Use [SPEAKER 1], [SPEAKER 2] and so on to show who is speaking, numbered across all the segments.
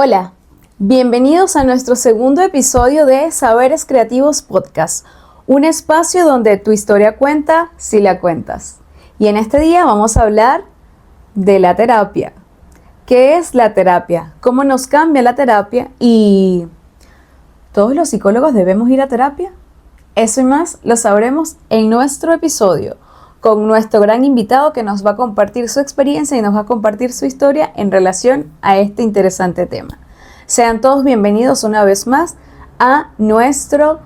[SPEAKER 1] Hola, bienvenidos a nuestro segundo episodio de Saberes Creativos Podcast, un espacio donde tu historia cuenta si la cuentas. Y en este día vamos a hablar de la terapia. ¿Qué es la terapia? ¿Cómo nos cambia la terapia? ¿Y todos los psicólogos debemos ir a terapia? Eso y más lo sabremos en nuestro episodio con nuestro gran invitado que nos va a compartir su experiencia y nos va a compartir su historia en relación a este interesante tema. Sean todos bienvenidos una vez más a nuestro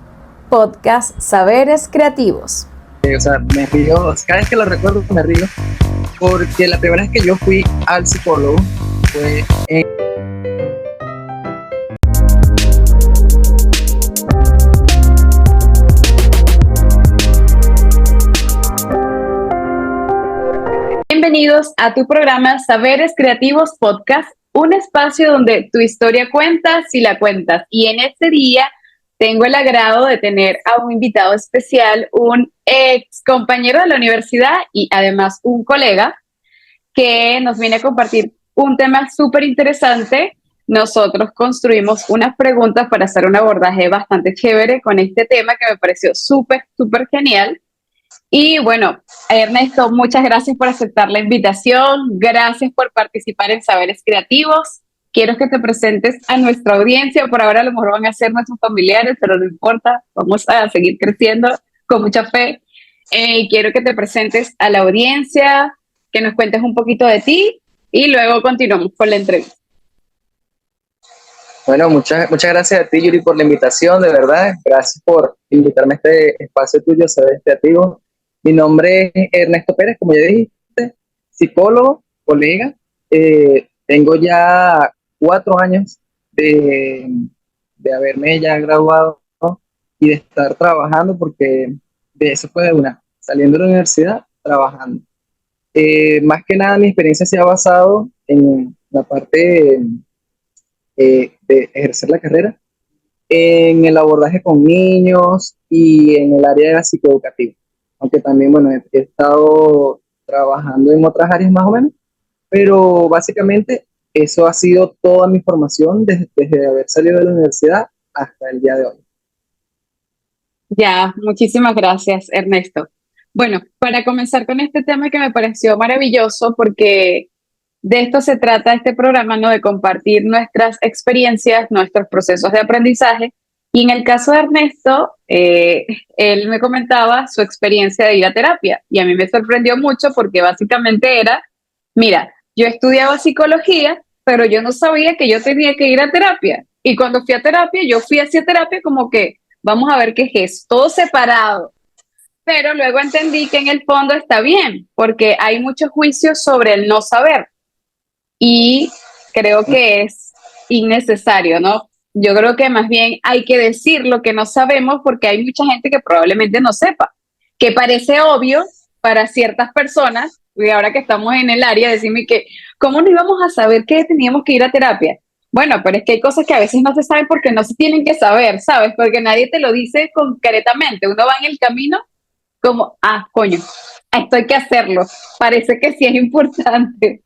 [SPEAKER 1] podcast Saberes Creativos.
[SPEAKER 2] Me río, cada vez que lo recuerdo me río, porque la primera vez que yo fui al psicólogo fue en...
[SPEAKER 1] Bienvenidos a tu programa Saberes Creativos Podcast, un espacio donde tu historia cuenta si la cuentas. Y en este día tengo el agrado de tener a un invitado especial, un ex compañero de la universidad y además un colega que nos viene a compartir un tema súper interesante. Nosotros construimos unas preguntas para hacer un abordaje bastante chévere con este tema que me pareció súper genial. Y bueno, Ernesto, muchas gracias por aceptar la invitación, gracias por participar en Saberes Creativos. Quiero que te presentes a nuestra audiencia, por ahora a lo mejor van a ser nuestros familiares, pero no importa, vamos a seguir creciendo con mucha fe. Quiero que te presentes a la audiencia, que nos cuentes un poquito de ti y luego continuamos con la entrevista.
[SPEAKER 2] Bueno, muchas gracias a ti, Yuri, por la invitación, de verdad. Gracias por invitarme a este espacio tuyo, Saberes Creativos. Mi nombre es Ernesto Pérez, como ya dijiste, psicólogo, colega. Tengo ya 4 años de haberme ya graduado, ¿no? Y de estar trabajando, porque de eso fue de una, saliendo de la universidad, trabajando. Más que nada mi experiencia se ha basado en la parte de ejercer la carrera, en el abordaje con niños y en el área psicoeducativa. Aunque también, bueno, he estado trabajando en otras áreas más o menos, pero básicamente eso ha sido toda mi formación desde haber salido de la universidad hasta el día de hoy.
[SPEAKER 1] Ya, muchísimas gracias, Ernesto. Bueno, para comenzar con este tema que me pareció maravilloso, porque de esto se trata este programa, ¿no? De compartir nuestras experiencias, nuestros procesos de aprendizaje. Y en el caso de Ernesto, él me comentaba su experiencia de ir a terapia. Y a mí me sorprendió mucho porque básicamente era, mira, yo estudiaba psicología, pero yo no sabía que yo tenía que ir a terapia. Y cuando fui a terapia, yo fui hacia terapia como que, vamos a ver qué es eso, todo separado. Pero luego entendí que en el fondo está bien, porque hay muchos juicios sobre el no saber y creo que es innecesario, ¿no? Yo creo que más bien hay que decir lo que no sabemos porque hay mucha gente que probablemente no sepa, que parece obvio para ciertas personas, y ahora que estamos en el área, decirme que, ¿cómo no íbamos a saber que teníamos que ir a terapia? Bueno, pero es que hay cosas que a veces no se saben porque no se tienen que saber, ¿sabes? Porque nadie te lo dice concretamente. Uno va en el camino como, coño, esto hay que hacerlo. Parece que sí es importante.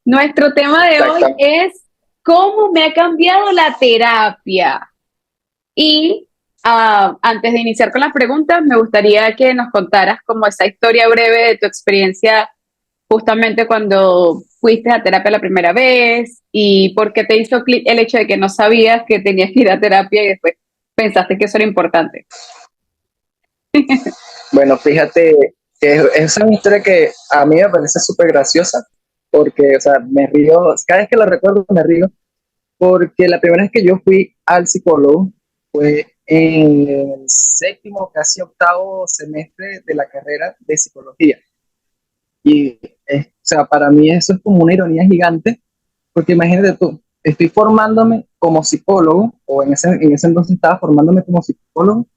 [SPEAKER 1] Nuestro tema de hoy es cómo me ha cambiado la terapia. Y antes de iniciar con las preguntas, me gustaría que nos contaras como esa historia breve de tu experiencia justamente cuando fuiste a terapia la primera vez y por qué te hizo clic el hecho de que no sabías que tenías que ir a terapia y después pensaste que eso era importante.
[SPEAKER 2] Bueno, fíjate que es una historia que a mí me parece súper graciosa, porque, me río, cada vez que lo recuerdo me río, porque la primera vez que yo fui al psicólogo fue en el séptimo, casi octavo semestre de la carrera de psicología. Y, para mí eso es como una ironía gigante, porque imagínate tú, estoy formándome como psicólogo, o en ese entonces estaba formándome como psicólogo,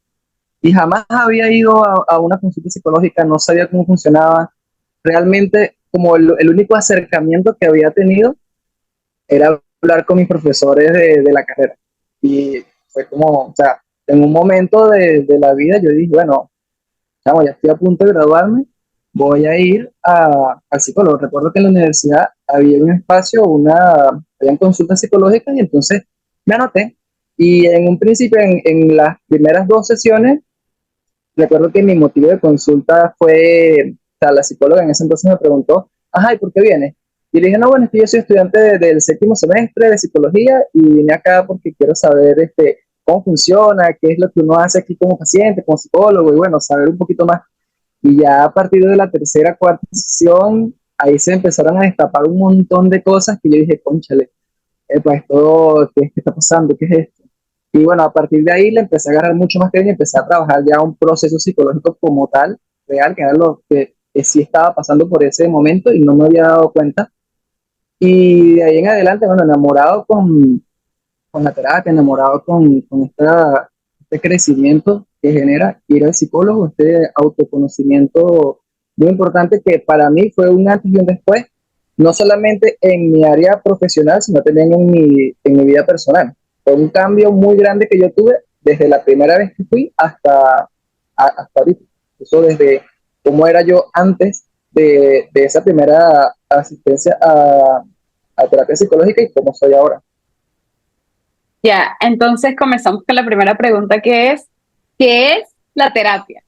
[SPEAKER 2] y jamás había ido a una consulta psicológica, no sabía cómo funcionaba. Realmente, como el único acercamiento que había tenido era hablar con mis profesores de la carrera. Y fue como, en un momento de la vida yo dije, bueno, chamo, ya estoy a punto de graduarme, voy a ir al psicólogo. Recuerdo que en la universidad había un espacio, habían consultas psicológicas y entonces me anoté. Y en un principio, en las primeras 2 sesiones, recuerdo que mi motivo de consulta fue, o sea, la psicóloga en ese entonces me preguntó, ajá, ¿y por qué vienes? Y le dije, no, bueno, es que yo soy estudiante del séptimo semestre de psicología y vine acá porque quiero saber cómo funciona, qué es lo que uno hace aquí como paciente, como psicólogo, y bueno, saber un poquito más. Y ya a partir de la tercera, cuarta sesión, ahí se empezaron a destapar un montón de cosas que yo dije, cónchale, pues esto, ¿qué está pasando? ¿Qué es esto? Y bueno, a partir de ahí le empecé a agarrar mucho más cariño y empecé a trabajar ya un proceso psicológico como tal, real, que era lo que sí estaba pasando por ese momento y no me había dado cuenta. Y de ahí en adelante, bueno, enamorado con la terapia, enamorado este crecimiento que genera ir al psicólogo, este autoconocimiento muy importante que para mí fue un antes y un después, no solamente en mi área profesional, sino también en mi vida personal. Fue un cambio muy grande que yo tuve desde la primera vez que fui hasta ahorita. Eso desde cómo era yo antes de esa primera asistencia a terapia psicológica y cómo soy ahora.
[SPEAKER 1] Ya, entonces comenzamos con la primera pregunta que es, ¿qué es la terapia?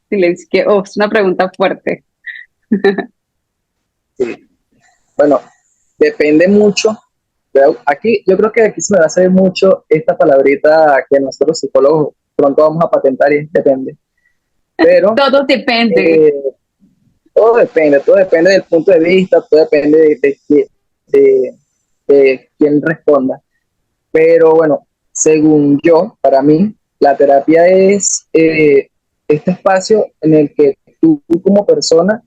[SPEAKER 1] Silencio, que, es una pregunta fuerte.
[SPEAKER 2] Sí. Bueno, depende mucho. Aquí, yo creo que aquí se me va a salir mucho esta palabrita que nosotros psicólogos pronto vamos a patentar y es depende. Pero
[SPEAKER 1] Todo depende.
[SPEAKER 2] eh, todo depende del punto de vista, todo depende de, de quién responda. Pero bueno, según yo, para mí, la terapia es este espacio en el que tú como persona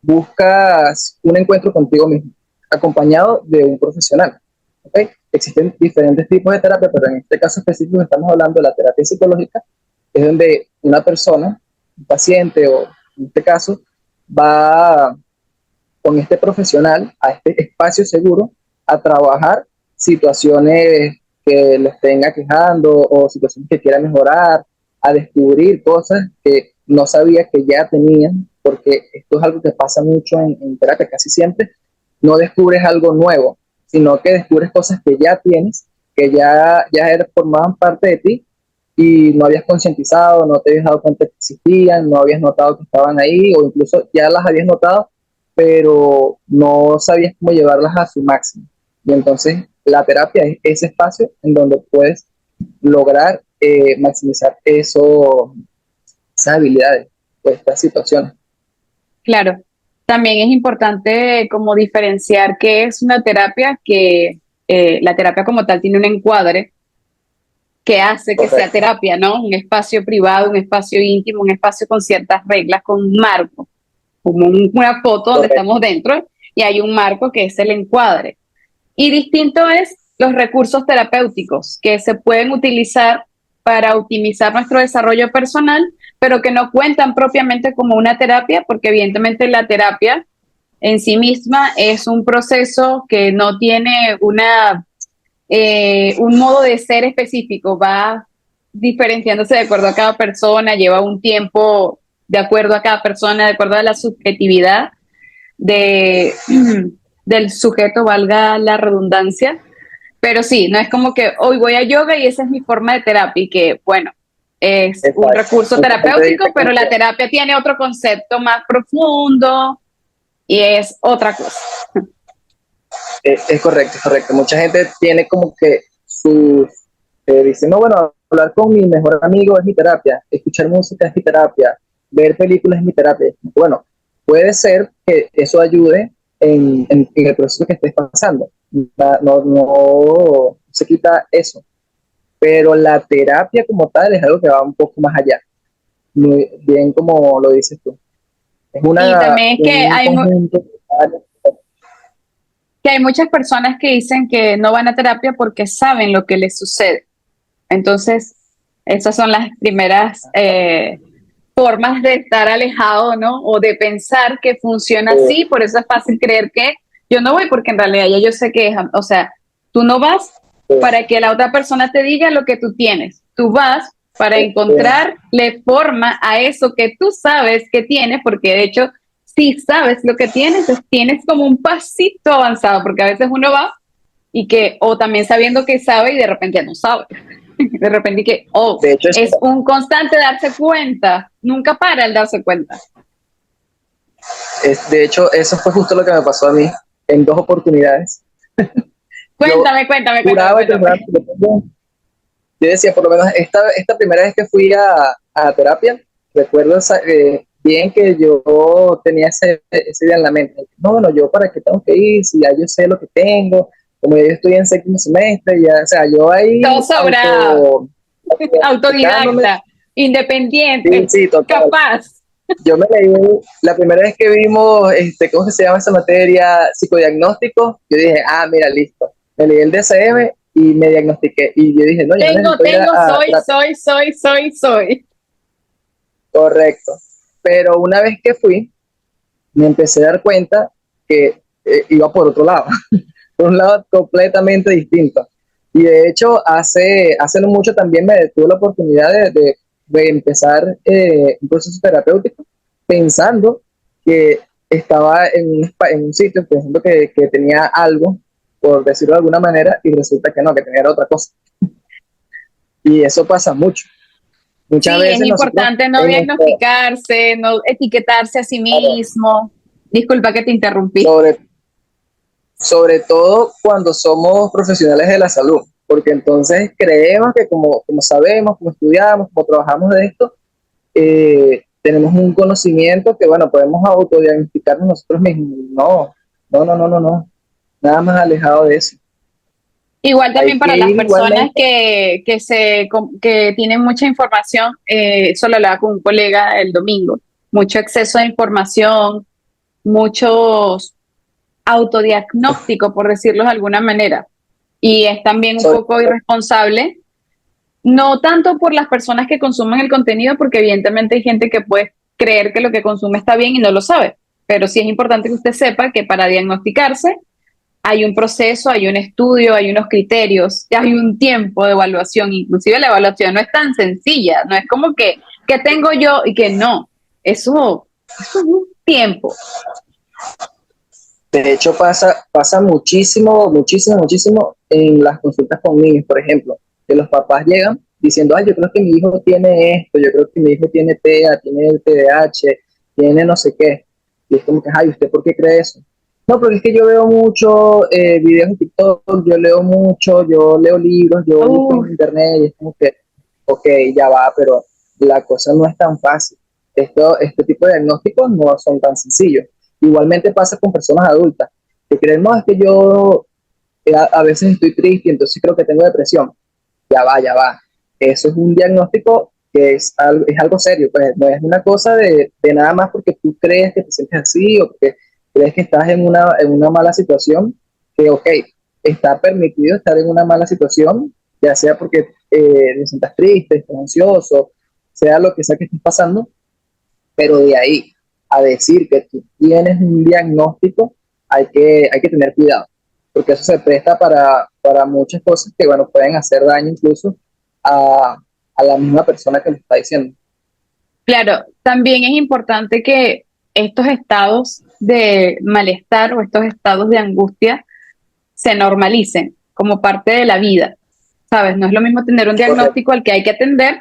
[SPEAKER 2] buscas un encuentro contigo mismo, acompañado de un profesional. ¿Okay? Existen diferentes tipos de terapia, pero en este caso específico estamos hablando de la terapia psicológica, es donde una persona, un paciente o en este caso, va con este profesional a este espacio seguro a trabajar situaciones que les estén aquejando o situaciones que quieran mejorar, a descubrir cosas que no sabía que ya tenían, porque esto es algo que pasa mucho en terapia, casi siempre no descubres algo nuevo, sino que descubres cosas que ya tienes, que ya formaban parte de ti y no habías concientizado, no te habías dado cuenta que existían, no habías notado que estaban ahí o incluso ya las habías notado, pero no sabías cómo llevarlas a su máximo. Y entonces la terapia es ese espacio en donde puedes lograr maximizar esas habilidades o estas situaciones.
[SPEAKER 1] Claro. También es importante como diferenciar qué es una terapia, que la terapia como tal tiene un encuadre que hace que sea
[SPEAKER 2] Correcto.
[SPEAKER 1] terapia, ¿no? Un espacio privado, un espacio íntimo, un espacio con ciertas reglas, con un marco, como una foto donde
[SPEAKER 2] Correcto.
[SPEAKER 1] estamos dentro y hay un marco que es el encuadre. Y distinto es los recursos terapéuticos que se pueden utilizar para optimizar nuestro desarrollo personal, pero que no cuentan propiamente como una terapia, porque evidentemente la terapia en sí misma es un proceso que no tiene un modo de ser específico, va diferenciándose de acuerdo a cada persona, lleva un tiempo de acuerdo a cada persona, de acuerdo a la subjetividad de, del sujeto, valga la redundancia. Pero sí, no es como que hoy voy a yoga y esa es mi forma de terapia y que, bueno, es un
[SPEAKER 2] Exacto.
[SPEAKER 1] recurso
[SPEAKER 2] Mucha gente
[SPEAKER 1] terapéutico,
[SPEAKER 2] dice
[SPEAKER 1] pero
[SPEAKER 2] como que
[SPEAKER 1] la terapia tiene otro concepto más profundo y es otra cosa.
[SPEAKER 2] es correcto, es correcto. Mucha gente tiene como que dice, no, bueno, hablar con mi mejor amigo es mi terapia, escuchar música es mi terapia, ver películas es mi terapia. Bueno, puede ser que eso ayude en el proceso que estés pasando. No se quita eso, pero la terapia como tal es algo que va un poco más allá, muy bien como lo dices tú. Es
[SPEAKER 1] Y también es
[SPEAKER 2] un conjunto de
[SPEAKER 1] que hay muchas personas que dicen que no van a terapia porque saben lo que les sucede. Entonces, esas son las primeras formas de estar alejado, ¿no? O de pensar que funciona así, por eso es fácil creer que yo no voy porque en realidad ya yo sé que es, o sea, tú no vas para que la otra persona te diga lo que tú tienes, tú vas para
[SPEAKER 2] de-
[SPEAKER 1] encontrarle forma a eso que tú sabes que tienes, porque de hecho si sabes lo que tienes, entonces tienes como un pasito avanzado, porque a veces uno va y que, o también sabiendo que sabe y de repente no sabe. De repente que, oh,
[SPEAKER 2] De hecho,
[SPEAKER 1] es un constante darse cuenta, nunca para el darse cuenta.
[SPEAKER 2] de hecho, eso fue justo lo que me pasó a mí en dos oportunidades. Yo
[SPEAKER 1] Cuéntame, cuéntame, cuéntame,
[SPEAKER 2] juraba y
[SPEAKER 1] cuéntame.
[SPEAKER 2] juraba, yo decía, por lo menos esta primera vez que fui a terapia, recuerdo bien que yo tenía ese día en la mente. No, bueno, yo para qué tengo que ir, si ya yo sé lo que tengo, como ya yo estoy en séptimo semestre, ya, o sea, yo
[SPEAKER 1] Todo
[SPEAKER 2] ahí
[SPEAKER 1] sobrado,
[SPEAKER 2] autodiagnosticándome.
[SPEAKER 1] autodidacta,
[SPEAKER 2] Sí,
[SPEAKER 1] independiente,
[SPEAKER 2] sí, total.
[SPEAKER 1] capaz.
[SPEAKER 2] Yo me leí, la primera vez que vimos, ¿cómo se llama esa materia? Psicodiagnóstico, yo dije, ah, mira, listo. Me leí el DSM y me diagnostiqué. Y yo dije, no, yo no
[SPEAKER 1] Tengo,
[SPEAKER 2] necesito ir
[SPEAKER 1] tengo,
[SPEAKER 2] a
[SPEAKER 1] soy,
[SPEAKER 2] terapia.
[SPEAKER 1] soy, soy, soy, soy.
[SPEAKER 2] Correcto. Pero una vez que fui, me empecé a dar cuenta que iba por otro lado, por un lado completamente distinto. Y de hecho, hace no mucho también me tuve la oportunidad de empezar un proceso terapéutico pensando que estaba en un sitio, pensando que tenía algo, por decirlo de alguna manera, y resulta que no, que tenía otra cosa. Y eso pasa mucho. Muchas
[SPEAKER 1] Sí, es
[SPEAKER 2] veces nosotros
[SPEAKER 1] importante no
[SPEAKER 2] en nuestro,
[SPEAKER 1] diagnosticarse, no etiquetarse a sí mismo. Disculpa que te interrumpí.
[SPEAKER 2] sobre sobre todo cuando somos profesionales de la salud, porque entonces creemos que como sabemos, como estudiamos, como trabajamos de esto, tenemos un conocimiento que, bueno, podemos autodiagnosticarnos nosotros mismos. No, no, no, no, no, no, nada más alejado de eso.
[SPEAKER 1] Igual
[SPEAKER 2] Hay
[SPEAKER 1] también
[SPEAKER 2] que
[SPEAKER 1] para las
[SPEAKER 2] ir
[SPEAKER 1] personas
[SPEAKER 2] igualmente,
[SPEAKER 1] que tienen mucha información, eso lo hablaba con un colega el domingo, mucho exceso de información, muchos autodiagnóstico, por decirlo de alguna manera. Y es también un
[SPEAKER 2] sobre,
[SPEAKER 1] poco irresponsable, no tanto por las personas que consumen el contenido, porque evidentemente hay gente que puede creer que lo que consume está bien y no lo sabe. Pero sí es importante que usted sepa que para diagnosticarse hay un proceso, hay un estudio, hay unos criterios, hay un tiempo de evaluación. Inclusive la evaluación no es tan sencilla, no es como que tengo yo y que no. Eso es un tiempo.
[SPEAKER 2] de hecho pasa muchísimo, muchísimo, muchísimo en las consultas con niños, por ejemplo, que los papás llegan diciendo, ay, yo creo que mi hijo tiene esto, yo creo que mi hijo tiene TEA, tiene el TDAH, tiene no sé qué. Y es como que, ay, ¿usted por qué cree eso? No, porque es que yo veo mucho videos en TikTok, yo leo mucho, yo leo libros, yo busco
[SPEAKER 1] Uh,
[SPEAKER 2] en internet y es como que, ok, ya va, pero la cosa no es tan fácil. Este tipo de diagnósticos no son tan sencillos. Igualmente pasa con personas adultas que creen, no, es que yo a veces estoy triste y entonces creo que tengo depresión. Ya va, ya va. Eso es un diagnóstico que es algo serio, pues no es una cosa de nada más porque tú crees que te sientes así o porque crees que estás en una mala situación, que ok, está permitido estar en una mala situación, ya sea porque te sientas triste, estás ansioso, sea lo que sea que estés pasando, pero de ahí a decir que tú tienes un diagnóstico, hay que tener cuidado, porque eso se presta para muchas cosas que, bueno, pueden hacer daño incluso a la misma persona que lo está diciendo.
[SPEAKER 1] claro, también es importante que estos estados de malestar o estos estados de angustia se normalicen como parte de la vida, ¿sabes? No es lo mismo tener un
[SPEAKER 2] Correcto,
[SPEAKER 1] diagnóstico al que hay que atender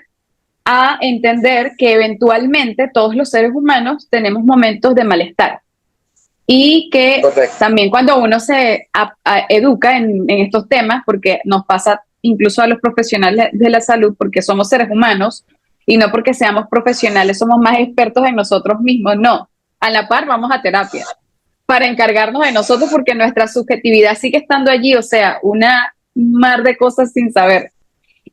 [SPEAKER 1] a entender que eventualmente todos los seres humanos tenemos momentos de malestar y que
[SPEAKER 2] correcto,
[SPEAKER 1] también cuando uno se educa en estos temas, porque nos pasa incluso a los profesionales de la salud, porque somos seres humanos y no porque seamos profesionales somos más expertos en nosotros mismos, no, a la par vamos a terapia para encargarnos de nosotros porque nuestra subjetividad sigue estando allí, o sea, una mar de cosas sin saber.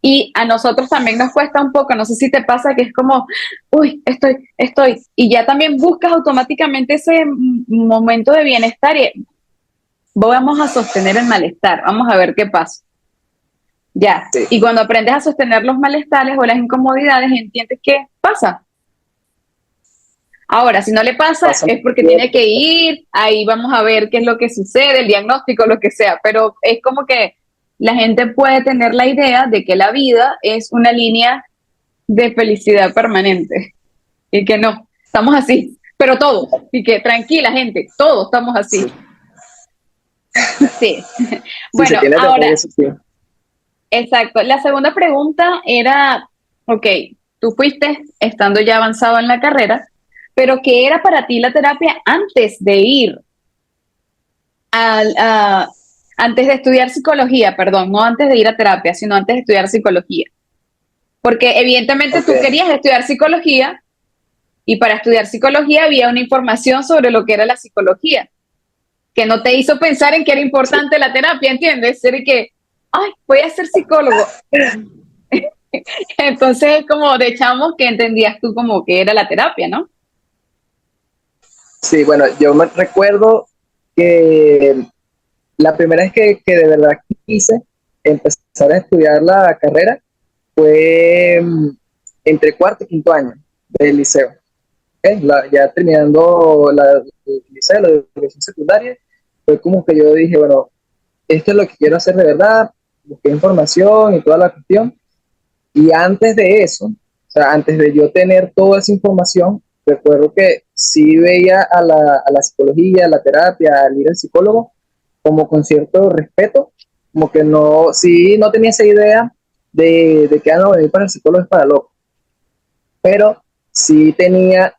[SPEAKER 1] Y a nosotros también nos cuesta un poco, no sé si te pasa que es como, uy, y ya también buscas automáticamente ese momento de bienestar y vamos a sostener el malestar, vamos a ver qué pasa. Ya,
[SPEAKER 2] sí,
[SPEAKER 1] y cuando aprendes a sostener los malestares o las incomodidades, entiendes qué pasa. Ahora, si no le pasa,
[SPEAKER 2] pasa
[SPEAKER 1] es
[SPEAKER 2] mucho
[SPEAKER 1] porque tiene
[SPEAKER 2] tiempo.
[SPEAKER 1] que ir, ahí vamos a ver qué es lo que sucede, el diagnóstico, lo que sea, pero es como que la gente puede tener la idea de que la vida es una línea de felicidad permanente y que no, estamos así. pero todos, y que tranquila gente, todos estamos así.
[SPEAKER 2] Sí,
[SPEAKER 1] Sí.
[SPEAKER 2] sí, se
[SPEAKER 1] Bueno,
[SPEAKER 2] tiene temor,
[SPEAKER 1] ahora,
[SPEAKER 2] eso sí.
[SPEAKER 1] exacto. La segunda pregunta era, ok, tú fuiste estando ya avanzado en la carrera, pero ¿qué era para ti la terapia antes de ir al, antes de estudiar psicología, perdón, no antes de ir a terapia, sino antes de estudiar psicología? Porque evidentemente
[SPEAKER 2] Ok.
[SPEAKER 1] tú querías estudiar psicología y para estudiar psicología había una información sobre lo que era la psicología, que no te hizo pensar en que era
[SPEAKER 2] Sí,
[SPEAKER 1] importante la terapia, ¿entiendes? Ser que, ay, voy a ser psicólogo. Entonces, como de chamos, que entendías tú como que era la terapia, ¿no?
[SPEAKER 2] sí, bueno, yo me recuerdo que la primera vez que de verdad quise empezar a estudiar la carrera fue entre cuarto y quinto año del liceo. ¿Ok? Ya terminando el liceo, la educación secundaria, fue como que yo dije, bueno, esto es lo que quiero hacer de verdad, busqué información y toda la cuestión. Y antes de eso, o sea, antes de yo tener toda esa información, recuerdo que sí veía a la psicología, a la terapia, al ir al psicólogo, como con cierto respeto, como que no, sí, no tenía esa idea de que no, venir para el psicólogo es para loco, pero sí tenía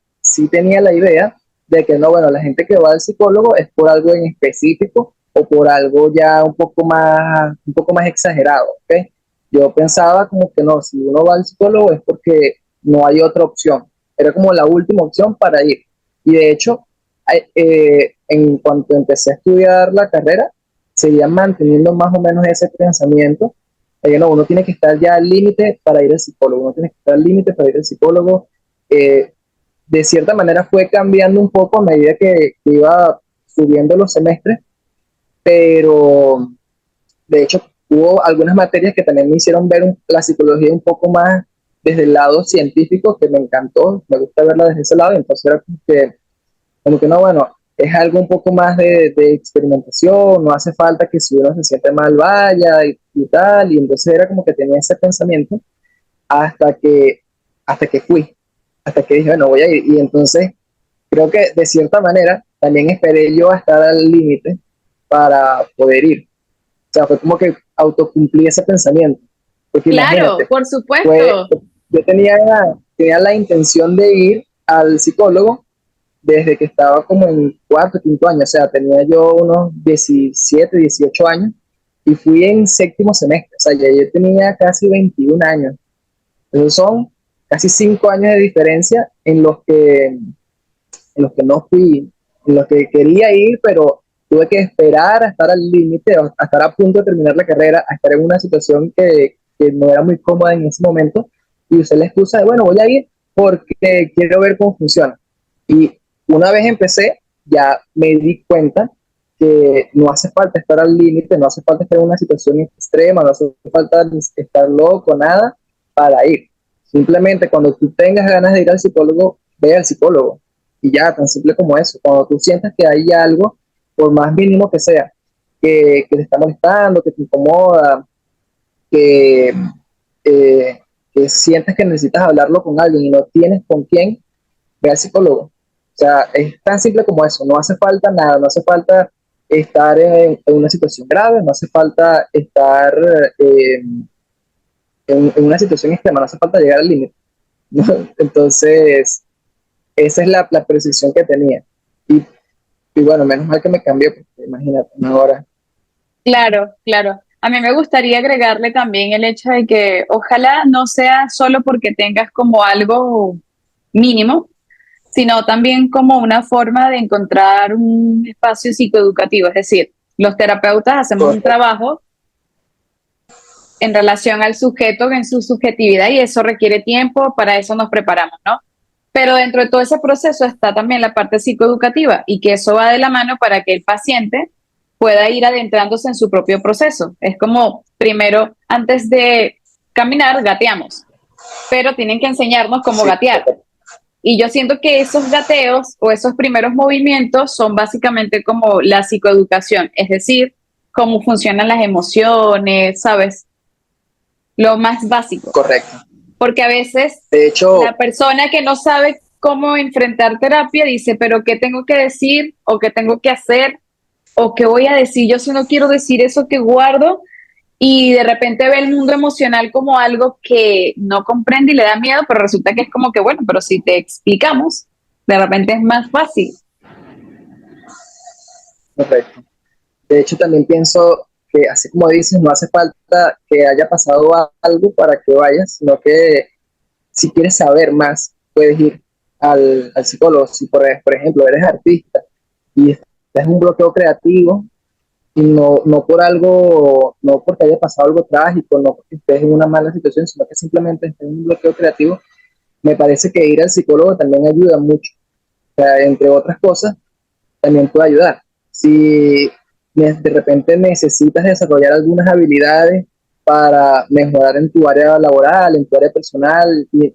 [SPEAKER 2] la idea de que no, bueno, la gente que va al psicólogo es por algo en específico o por algo ya un poco más exagerado, ¿ok? Yo pensaba como que no, si uno va al psicólogo es porque no hay otra opción. Era como la última opción para ir. Y de hecho, en cuanto empecé a estudiar la carrera, seguía manteniendo más o menos ese pensamiento no, uno tiene que estar ya al límite para ir al psicólogo, uno tiene que estar al límite para ir al psicólogo. Eh, de cierta manera fue cambiando un poco a medida que iba subiendo los semestres, pero de hecho hubo algunas materias que también me hicieron ver la psicología un poco más desde el lado científico, que me encantó, me gusta verla desde ese lado, entonces era como que no, bueno, es algo un poco más de experimentación, no hace falta que si uno se siente mal vaya y tal, y entonces era como que tenía ese pensamiento hasta que, hasta que fui, hasta que dije, bueno, voy a ir, y entonces creo que de cierta manera también esperé yo a estar al límite para poder ir, o sea, fue como que autocumplí ese pensamiento, porque
[SPEAKER 1] Claro,
[SPEAKER 2] imagínate,
[SPEAKER 1] por
[SPEAKER 2] fue,
[SPEAKER 1] supuesto.
[SPEAKER 2] yo tenía la intención de ir al psicólogo desde que estaba como en cuarto, quinto año, o sea, tenía yo unos 17 18 años y fui en séptimo semestre, o sea, ya yo tenía casi 21 años. Esos son casi 5 años de diferencia en los que no fui, en los que quería ir, pero tuve que esperar a estar al límite, a estar a punto de terminar la carrera, a estar en una situación que no era muy cómoda en ese momento y usé la excusa de, bueno, voy a ir porque quiero ver cómo funciona. Y una vez empecé, ya me di cuenta que no hace falta estar al límite, no hace falta estar en una situación extrema, no hace falta estar loco, nada, para ir. Simplemente cuando tú tengas ganas de ir al psicólogo, ve al psicólogo. Y ya, tan simple como eso. Cuando tú sientas que hay algo, por más mínimo que sea, que te está molestando, que te incomoda, que, eh, que sientes que necesitas hablarlo con alguien y no tienes con quién, ve al psicólogo. O sea, es tan simple como eso. No hace falta nada, no hace falta estar en una situación grave, no hace falta estar eh, en una situación extrema, no hace falta llegar al límite. ¿No? Entonces, esa es la percepción que tenía. Y, y bueno, menos mal que me cambió, porque imagínate, una hora.
[SPEAKER 1] Claro, claro. A mí me gustaría agregarle también el hecho de que ojalá no sea solo porque tengas como algo mínimo, sino también como una forma de encontrar un espacio psicoeducativo. Es decir, los terapeutas hacemos un
[SPEAKER 2] Correcto,
[SPEAKER 1] trabajo en relación al sujeto en su subjetividad y eso requiere tiempo, para eso nos preparamos, ¿no? Pero dentro de todo ese proceso está también la parte psicoeducativa y que eso va de la mano para que el paciente pueda ir adentrándose en su propio proceso. Es como, primero, antes de caminar, gateamos, pero tienen que enseñarnos cómo
[SPEAKER 2] sí,
[SPEAKER 1] gatear. Y yo siento que esos gateos o esos primeros movimientos son básicamente como la psicoeducación, es decir, cómo funcionan las emociones, ¿sabes? Lo más básico.
[SPEAKER 2] correcto.
[SPEAKER 1] Porque a veces
[SPEAKER 2] De hecho,
[SPEAKER 1] la persona que no sabe cómo enfrentar terapia, dice, pero ¿qué tengo que decir o qué tengo que hacer o qué voy a decir? Yo si no quiero decir eso que guardo y de repente ve el mundo emocional como algo que no comprende y le da miedo, pero resulta que es como que, bueno, pero si te explicamos, de repente es más fácil.
[SPEAKER 2] Correcto. De hecho, también pienso que, así como dices, no hace falta que haya pasado algo para que vayas, sino que si quieres saber más, puedes ir al psicólogo. Si, por ejemplo, eres artista y estás en un bloqueo creativo, y no por algo, no porque haya pasado algo trágico, no porque estés en una mala situación, sino que simplemente estés en un bloqueo creativo, me parece que ir al psicólogo también ayuda mucho. O sea, entre otras cosas, también puede ayudar. Si de repente necesitas desarrollar algunas habilidades para mejorar en tu área laboral, en tu área personal, y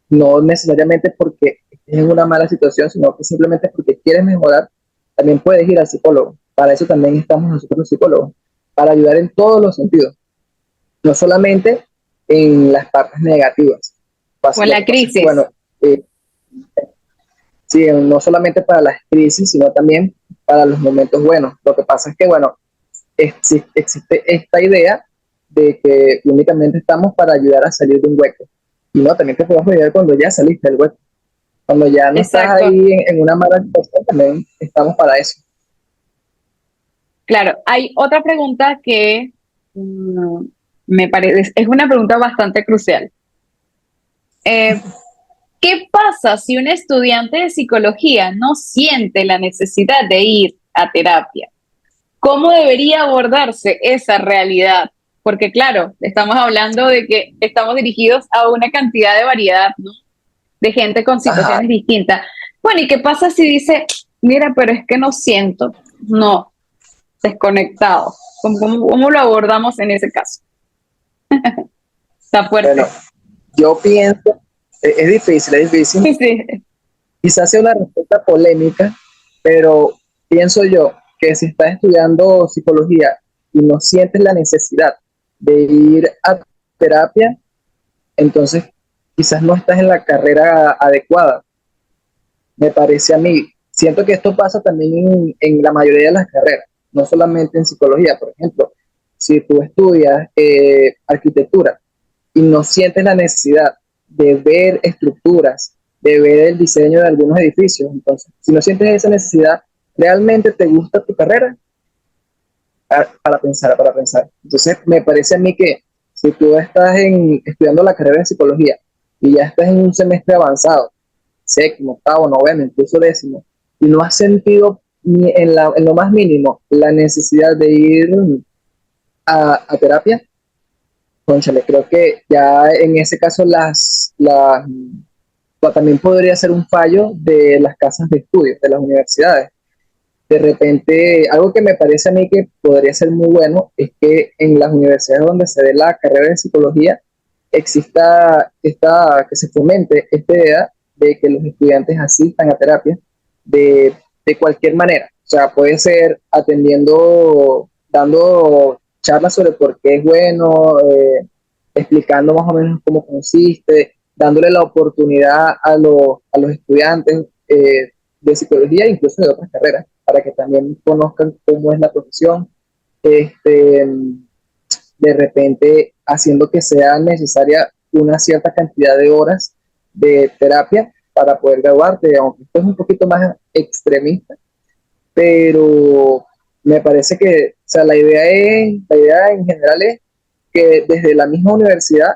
[SPEAKER 2] no necesariamente porque estés en una mala situación, sino que simplemente porque quieres mejorar, también puedes ir al psicólogo. Para eso también estamos nosotros los psicólogos, para ayudar en todos los sentidos, no solamente en las partes negativas.
[SPEAKER 1] O en
[SPEAKER 2] Lo
[SPEAKER 1] la
[SPEAKER 2] que pasa es que,
[SPEAKER 1] crisis.
[SPEAKER 2] bueno, eh, sí, no solamente para las crisis, sino también para los momentos buenos. Lo que pasa es que, bueno, existe esta idea de que únicamente estamos para ayudar a salir de un hueco. Y no, también te podemos ayudar cuando ya saliste del hueco. Cuando ya no estás
[SPEAKER 1] Exacto.
[SPEAKER 2] ahí en una mala situación, también estamos para eso.
[SPEAKER 1] Claro, hay otra pregunta que mm, me parece, es una pregunta bastante crucial. Eh, ¿Qué pasa si un estudiante de psicología no siente la necesidad de ir a terapia? ¿Cómo debería abordarse esa realidad? Porque claro, estamos hablando de que estamos dirigidos a una cantidad de variedad, ¿no? De gente con
[SPEAKER 2] Ajá,
[SPEAKER 1] situaciones distintas. Bueno, ¿y qué pasa si dice, mira, pero es que no siento? No, desconectado. ¿Cómo lo abordamos en ese caso? Está
[SPEAKER 2] bueno,
[SPEAKER 1] fuerte.
[SPEAKER 2] yo pienso, es difícil, es difícil.
[SPEAKER 1] Sí,
[SPEAKER 2] Quizás sea una respuesta polémica, pero pienso yo que si estás estudiando psicología y no sientes la necesidad de ir a terapia, entonces quizás no estás en la carrera adecuada, me parece a mí. Siento que esto pasa también en la mayoría de las carreras, no solamente en psicología. Por ejemplo, si tú estudias arquitectura y no sientes la necesidad de ver estructuras, de ver el diseño de algunos edificios, entonces, si no sientes esa necesidad, ¿realmente te gusta tu carrera? Para pensar, para pensar. Entonces, me parece a mí que si tú estás estudiando la carrera de psicología y ya estás en un semestre avanzado, séptimo, octavo, noveno, incluso décimo, y no has sentido ni en lo más mínimo la necesidad de ir a terapia, cónchale, creo que ya en ese caso también podría ser un fallo de las casas de estudios, de las universidades. De repente, algo que me parece a mí que podría ser muy bueno es que en las universidades donde se dé la carrera de psicología exista que se fomente esta idea de que los estudiantes asistan a terapia de, de cualquier manera. O sea, puede ser atendiendo, dando charlas sobre por qué es bueno, explicando más o menos cómo consiste, dándole la oportunidad a los estudiantes de psicología e incluso de otras carreras, para que también conozcan cómo es la profesión, este, de repente haciendo que sea necesaria una cierta cantidad de horas de terapia para poder graduarte, aunque esto es un poquito más extremista, pero me parece que, o sea, la idea en general es que desde la misma universidad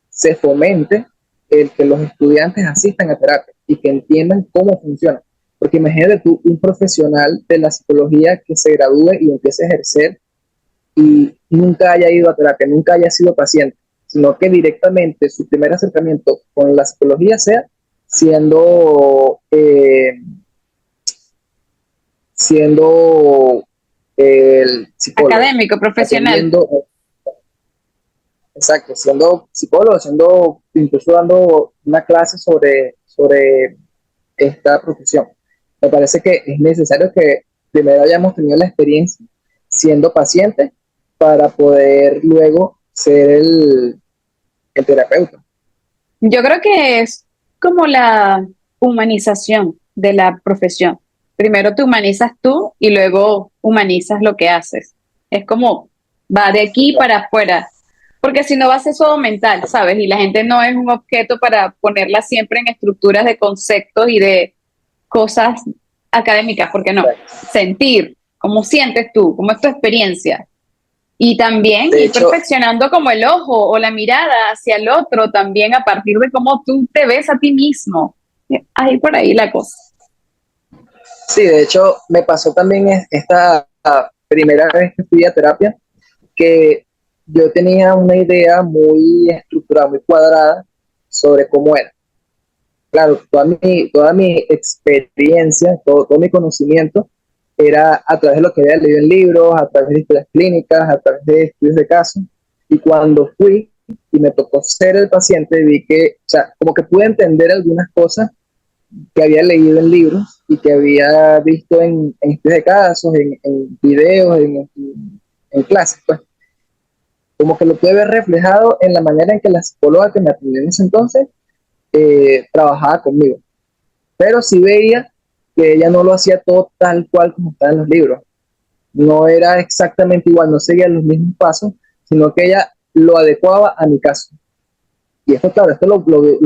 [SPEAKER 2] se fomente el que los estudiantes asistan a terapia y que entiendan cómo funciona. Porque imagínate tú, un profesional de la psicología que se gradúe y empiece a ejercer y nunca haya ido a terapia, nunca haya sido paciente, sino que directamente su primer acercamiento con la psicología sea siendo, siendo el psicólogo,
[SPEAKER 1] académico, profesional.
[SPEAKER 2] atendiendo, exacto, siendo psicólogo, siendo, incluso dando una clase sobre esta profesión. Me parece que es necesario que primero hayamos tenido la experiencia siendo paciente para poder luego ser el terapeuta.
[SPEAKER 1] Yo creo que es como la humanización de la profesión. Primero te humanizas tú y luego humanizas lo que haces. Es como va de aquí para afuera, porque si no va a ser todo mental, ¿sabes? Y la gente no es un objeto para ponerla siempre en estructuras de conceptos y de cosas académicas, porque no, sentir, cómo sientes tú, cómo es tu experiencia. Y también
[SPEAKER 2] De
[SPEAKER 1] ir
[SPEAKER 2] hecho,
[SPEAKER 1] perfeccionando como el ojo o la mirada hacia el otro, también a partir de cómo tú te ves a ti mismo. Ahí por ahí la cosa.
[SPEAKER 2] sí, de hecho, me pasó también esta primera vez que fui a terapia, que yo tenía una idea muy estructurada, muy cuadrada sobre cómo era. Claro, toda mi experiencia, todo mi conocimiento era a través de lo que había leído en libros, a través de historias clínicas, a través de estudios de casos. Y cuando fui y me tocó ser el paciente, vi que, o sea, como que pude entender algunas cosas que había leído en libros y que había visto en estudios de casos, en videos, en clases, pues. Como que lo pude ver reflejado en la manera en que la psicóloga que me atendió en ese entonces trabajaba conmigo. Pero sí veía que ella no lo hacía todo tal cual como está en los libros. No era exactamente igual, no seguía los mismos pasos, sino que ella lo adecuaba a mi caso. Y esto, claro, esto lo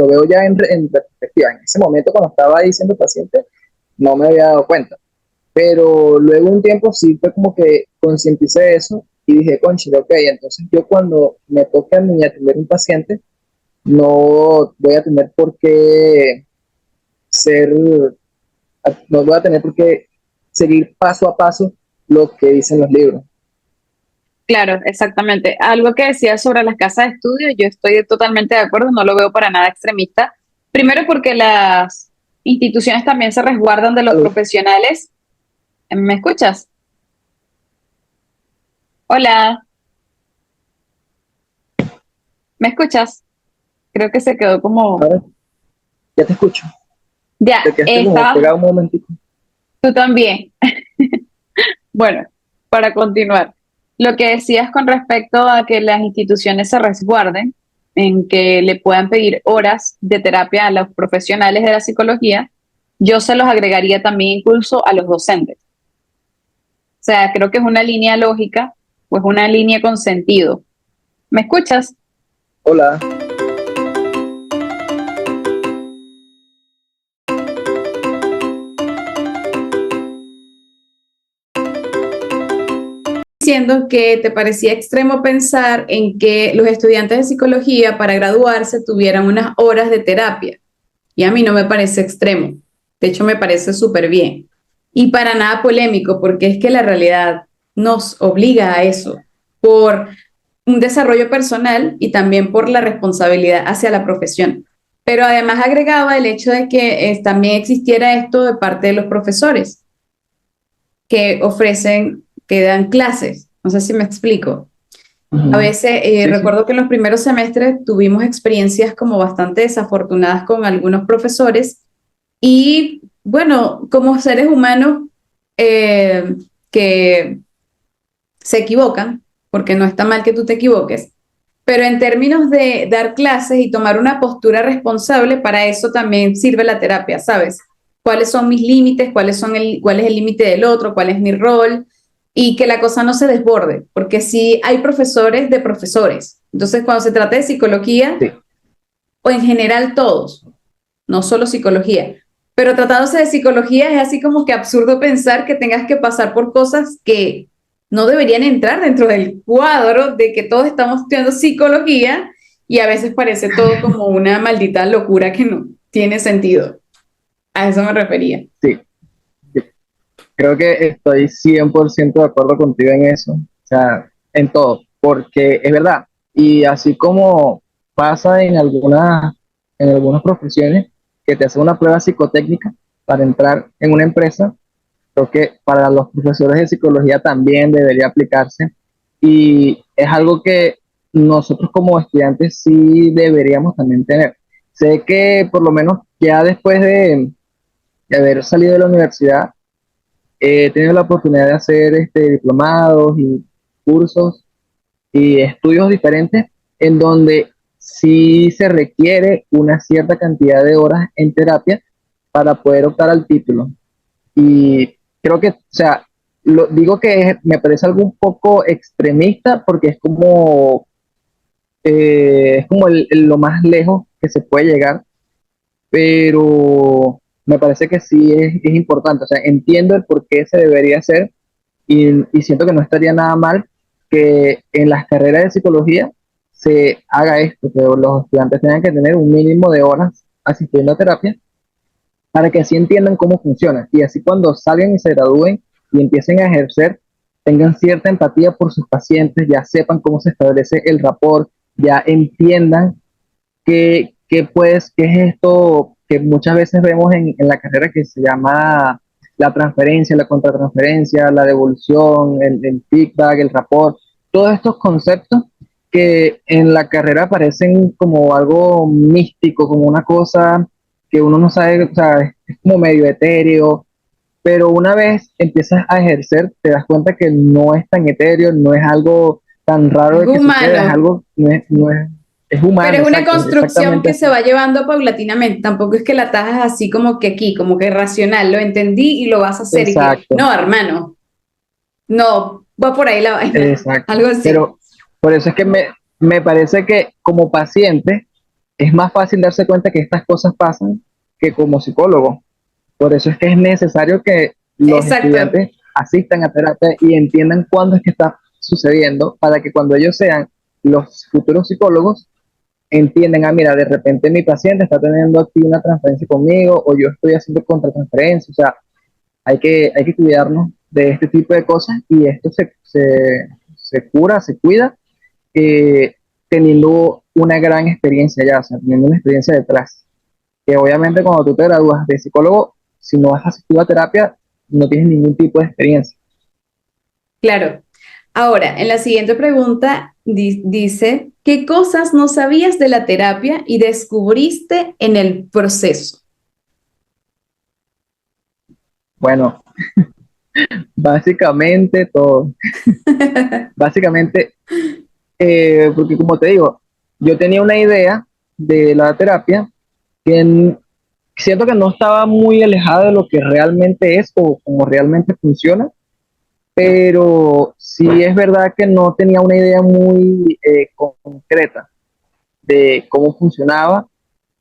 [SPEAKER 2] veo ya en perspectiva. En ese momento, cuando estaba ahí siendo paciente, no me había dado cuenta. Pero luego un tiempo sí fue como que concienticé eso y dije, conchile, ok, entonces yo cuando me toque a mí atender un paciente, no voy a tener por qué ser, no voy a tener por qué seguir paso a paso lo que dicen los libros.
[SPEAKER 1] Claro, exactamente. Algo que decías sobre las casas de estudio, yo estoy totalmente de acuerdo, no lo veo para nada extremista. Primero porque las instituciones también se resguardan de los
[SPEAKER 2] Salud.
[SPEAKER 1] profesionales. ¿Me escuchas? Hola, ¿me escuchas? Creo que se quedó como...
[SPEAKER 2] Ahora ya te escucho.
[SPEAKER 1] Ya,
[SPEAKER 2] Te quedaste como
[SPEAKER 1] estabas
[SPEAKER 2] pegado un momentico.
[SPEAKER 1] tú también. Bueno, para continuar, lo que decías con respecto a que las instituciones se resguarden, en que le puedan pedir horas de terapia a los profesionales de la psicología, yo se los agregaría también incluso a los docentes. O sea, creo que es una línea lógica, pues una línea con sentido. ¿Me escuchas?
[SPEAKER 2] Hola.
[SPEAKER 1] Diciendo que te parecía extremo pensar en que los estudiantes de psicología para graduarse tuvieran unas horas de terapia. Y a mí no me parece extremo. De hecho, me parece súper bien. Y para nada polémico, porque es que la realidad nos obliga a eso, por un desarrollo personal y también por la responsabilidad hacia la profesión. Pero además agregaba el hecho de que también existiera esto de parte de los profesores que ofrecen, que dan clases. No sé si me explico. A
[SPEAKER 2] Ujú.
[SPEAKER 1] veces
[SPEAKER 2] Sí, sí.
[SPEAKER 1] recuerdo que en los primeros semestres tuvimos experiencias como bastante desafortunadas con algunos profesores y bueno, como seres humanos eh, que se equivocan, porque no está mal que tú te equivoques, pero en términos de dar clases y tomar una postura responsable, para eso también sirve la terapia, ¿sabes? ¿Cuáles son mis límites? ¿Cuál es el límite del otro? ¿Cuál es mi rol? Y que la cosa no se desborde, porque si hay profesores de profesores. Entonces, cuando se trata de psicología,
[SPEAKER 2] Sí.
[SPEAKER 1] o en general todos, no solo psicología, pero tratándose de psicología es así como que absurdo pensar que tengas que pasar por cosas que no deberían entrar dentro del cuadro de que todos estamos estudiando psicología y a veces parece todo como una maldita locura que no tiene sentido. A eso me refería.
[SPEAKER 2] Sí. Creo que estoy 100% de acuerdo contigo en eso, o sea, en todo, porque es verdad, y así como pasa en algunas profesiones que te hacen una prueba psicotécnica para entrar en una empresa, creo que para los profesores de psicología también debería aplicarse, y es algo que nosotros como estudiantes sí deberíamos también tener. Sé que por lo menos ya después de haber salido de la universidad, he tenido la oportunidad de hacer diplomados y cursos y estudios diferentes en donde sí se requiere una cierta cantidad de horas en terapia, para poder optar al título. Y creo que, o sea, digo que me parece algo un poco extremista porque es como lo más lejos que se puede llegar, pero me parece que sí es importante. O sea, entiendo el por qué se debería hacer y siento que no estaría nada mal que en las carreras de psicología se haga esto, que los estudiantes tengan que tener un mínimo de horas asistiendo a terapia para que así entiendan cómo funciona y así cuando salgan y se gradúen y empiecen a ejercer, tengan cierta empatía por sus pacientes, ya sepan cómo se establece el rapport, ya entiendan qué es esto que muchas veces vemos en la carrera que se llama la transferencia, la contratransferencia, la devolución, el feedback, el rapport, todos estos conceptos que en la carrera parecen como algo místico, como una cosa que uno no sabe, o sea, es como medio etéreo, pero una vez empiezas a ejercer, te das cuenta que no es tan etéreo, no es algo tan raro
[SPEAKER 1] Es
[SPEAKER 2] de que suceda, es
[SPEAKER 1] humano.
[SPEAKER 2] algo, es
[SPEAKER 1] Pero
[SPEAKER 2] humano,
[SPEAKER 1] es una
[SPEAKER 2] exacto,
[SPEAKER 1] construcción
[SPEAKER 2] exactamente
[SPEAKER 1] que se
[SPEAKER 2] así.
[SPEAKER 1] va llevando paulatinamente. Tampoco es que la tajas así como que aquí, como que racional. Lo entendí y lo vas a hacer. Y que,
[SPEAKER 2] Exacto,
[SPEAKER 1] no, hermano, no, va por ahí la vaina.
[SPEAKER 2] exacto.
[SPEAKER 1] Algo así.
[SPEAKER 2] Pero por eso es que me parece que como paciente es más fácil darse cuenta que estas cosas pasan que como psicólogo. Por eso es que es necesario que los
[SPEAKER 1] Exacto.
[SPEAKER 2] estudiantes asistan a terapia y entiendan cuándo es que está sucediendo para que cuando ellos sean los futuros psicólogos entienden, ah, mira, de repente mi paciente está teniendo aquí una transferencia conmigo o yo estoy haciendo contratransferencia, o sea, hay que cuidarnos de este tipo de cosas y esto se cura, se cuida eh, teniendo una gran experiencia ya, o sea, teniendo una experiencia detrás. Que obviamente cuando tú te gradúas de psicólogo, si no has asistido a terapia, no tienes ningún tipo de experiencia.
[SPEAKER 1] Claro. Ahora, en la siguiente pregunta dice, ¿qué cosas no sabías de la terapia y descubriste en el proceso?
[SPEAKER 2] Bueno, básicamente todo. Básicamente, porque como te digo, yo tenía una idea de la terapia que siento que no estaba muy alejada de lo que realmente es o como realmente funciona, pero sí es verdad que no tenía una idea muy concreta de cómo funcionaba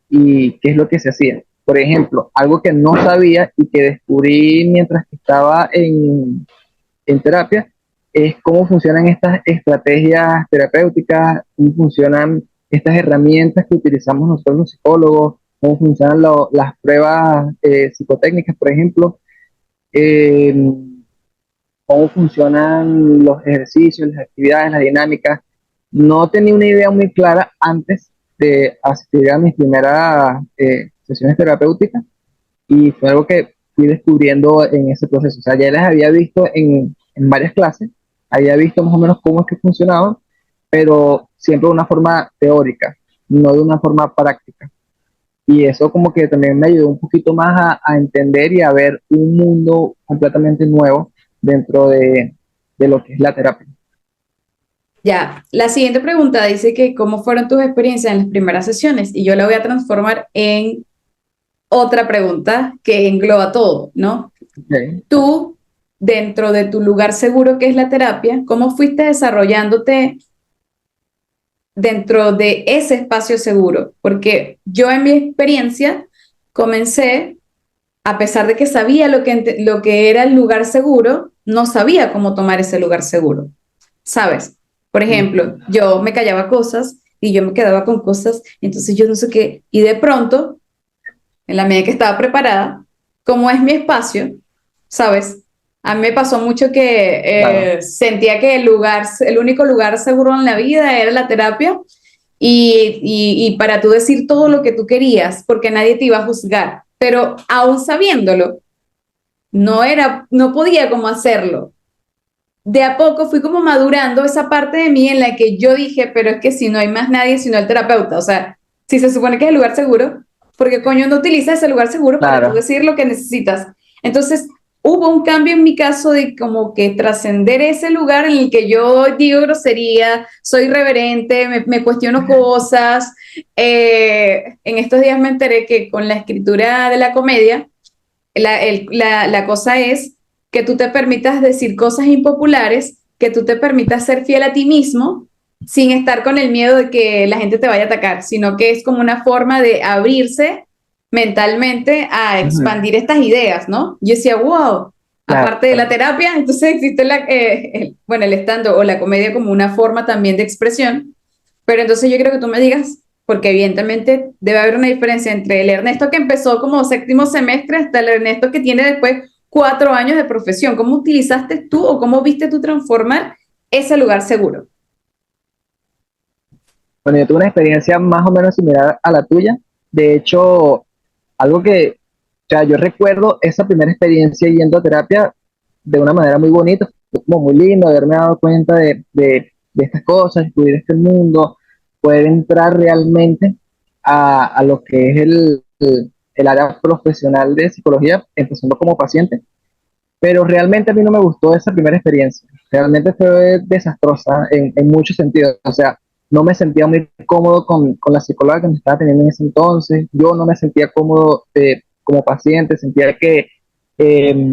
[SPEAKER 2] y qué es lo que se hacía. Por ejemplo, algo que no sabía y que descubrí mientras que estaba en terapia es cómo funcionan estas estrategias terapéuticas, cómo funcionan estas herramientas que utilizamos nosotros los psicólogos, cómo funcionan las pruebas psicotécnicas, por ejemplo, eh, cómo funcionan los ejercicios, las actividades, las dinámicas. No tenía una idea muy clara antes de asistir a mis primeras sesiones terapéuticas y fue algo que fui descubriendo en ese proceso. O sea, ya las había visto en varias clases, había visto más o menos cómo es que funcionaban, pero siempre de una forma teórica, no de una forma práctica. Y eso como que también me ayudó un poquito más a entender y a ver un mundo completamente nuevo dentro de lo que es la terapia.
[SPEAKER 1] Ya, la siguiente pregunta dice que cómo fueron tus experiencias en las primeras sesiones y yo la voy a transformar en otra pregunta que engloba todo, ¿no?
[SPEAKER 2] Okay.
[SPEAKER 1] Tú, dentro de tu lugar seguro que es la terapia, ¿cómo fuiste desarrollándote dentro de ese espacio seguro? Porque yo en mi experiencia comencé, a pesar de que sabía lo que era el lugar seguro, no sabía cómo tomar ese lugar seguro, ¿sabes? Por ejemplo, yo me callaba cosas y yo me quedaba con cosas, entonces yo no sé qué, y de pronto, en la medida que estaba preparada, como es mi espacio, ¿sabes? A mí me pasó mucho que
[SPEAKER 2] Claro,
[SPEAKER 1] sentía que el único lugar seguro en la vida era la terapia y para tú decir todo lo que tú querías, porque nadie te iba a juzgar, pero aún sabiéndolo, no podía como hacerlo. De a poco fui como madurando esa parte de mí en la que yo dije, pero es que si no hay más nadie sino el terapeuta, o sea, si se supone que es el lugar seguro, porque coño no utiliza ese lugar seguro para tú
[SPEAKER 2] claro.
[SPEAKER 1] decir lo que necesitas. Entonces, hubo un cambio en mi caso de como que trascender ese lugar en el que yo digo grosería, soy irreverente, me cuestiono cosas. En estos días me enteré que con la escritura de la comedia, la cosa es que tú te permitas decir cosas impopulares, que tú te permitas ser fiel a ti mismo sin estar con el miedo de que la gente te vaya a atacar, sino que es como una forma de abrirse mentalmente a
[SPEAKER 2] Ujú.
[SPEAKER 1] expandir estas ideas, ¿no? Yo decía, wow, aparte de la
[SPEAKER 2] Claro.
[SPEAKER 1] terapia, entonces existe bueno, el stand o la comedia como una forma también de expresión, pero entonces yo creo que tú me digas, porque evidentemente debe haber una diferencia entre el Ernesto que empezó como séptimo semestre hasta el Ernesto que tiene después 4 años de profesión. ¿Cómo utilizaste tú o cómo viste tú transformar ese lugar seguro?
[SPEAKER 2] Bueno, yo tuve una experiencia más o menos similar a la tuya. De hecho, algo que, o sea, yo recuerdo esa primera experiencia yendo a terapia de una manera muy bonita, fue como muy lindo haberme dado cuenta de estas cosas, descubrir este mundo, poder entrar realmente a lo que es el área profesional de psicología, empezando como paciente, pero realmente a mí no me gustó esa primera experiencia. Realmente fue desastrosa en muchos sentidos. O sea, no me sentía muy cómodo con la psicóloga que me estaba teniendo en ese entonces. Yo no me sentía cómodo como paciente. Sentía que eh,